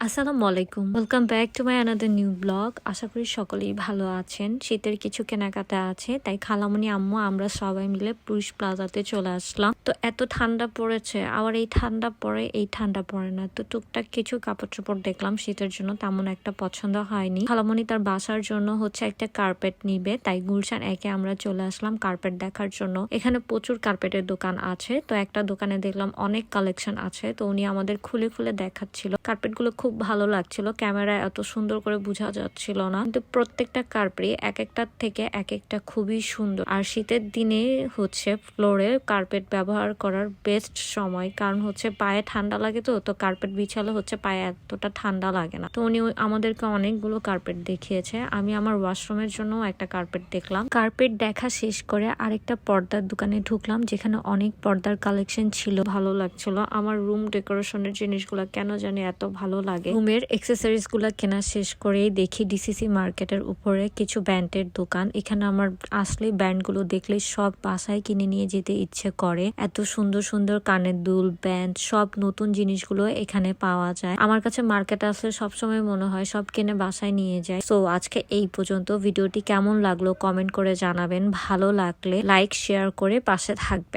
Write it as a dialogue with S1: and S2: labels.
S1: আসসালামু আলাইকুম, welcome back to my another new blog. আশা করি সকলেই ভালো আছেন। শীতের কিছু কেনাকাটা আছে, তাই খালামণি আম্মু আমরা সবাই মিলে পুলিশ প্লাজাতে চলে আসলাম। তো এত ঠান্ডা পড়েছে, আবার এই ঠান্ডা পড়ে এই ঠান্ডা পড়ে না। তো টুকটাক কিছু কাপড় চোপড় দেখলাম শীতের জন্য, তেমন একটা পছন্দ হয়নি। খালামণি তার বাসার জন্য একটা কার্পেট নিবে, তাই গুলশান একে আমরা চলে আসলাম কার্পেট দেখার জন্য। এখানে প্রচুর কার্পেটের দোকান আছে, তো একটা দোকানে দেখলাম অনেক কালেকশন আছে, তো উনি আমাদের খুলে খুলে দেখাচ্ছিল। কার্পেটগুলো খুব ভালো লাগছিল, ক্যামেরায় এত সুন্দর করে বোঝা যাচ্ছিল না, কিন্তু প্রত্যেকটা কার্পেটই এক একটার থেকে এক একটা খুবই সুন্দর। আর শীতের দিনে ফ্লোরে কার্পেট ব্যবহার করার বেস্ট সময়, কারণ পায়ে ঠান্ডা লাগে। তো কার্পেট বিছালে পায়ে এতটা ঠান্ডা লাগে না। তো উনি আমাদেরকে অনেকগুলো কার্পেট দেখিয়েছে। আমি আমার ওয়াশরুমের জন্য একটা কার্পেট দেখলাম। কার্পেট দেখা শেষ করে আরেকটা পর্দার দোকানে ঢুকলাম, যেখানে অনেক পর্দার কালেকশন ছিল, ভালো লাগছিল। আমার রুম ডেকোরেশনের জিনিসগুলো কেন জানি এত ভালো লাগে। রুমের এক্সেসরিজ গুলা কেনা শেষ করেই দেখি ডিসিসি মার্কেটের উপরে কিছু ব্যান্ডের দোকান। এখানে আমার আসলে ব্যান্ড গুলো দেখলে সব বাসায় কিনে নিয়ে যেতে ইচ্ছে করে। এত সুন্দর সুন্দর কানের দুল, ব্যান্ড, সব নতুন জিনিসগুলো এখানে পাওয়া যায়। আমার কাছে মার্কেট আসলে সবসময় মনে হয় সব কিনে বাসায় নিয়ে যায়। সো আজকে এই পর্যন্ত। ভিডিওটি কেমন লাগলো কমেন্ট করে জানাবেন। ভালো লাগলে লাইক শেয়ার করে পাশে থাকবেন।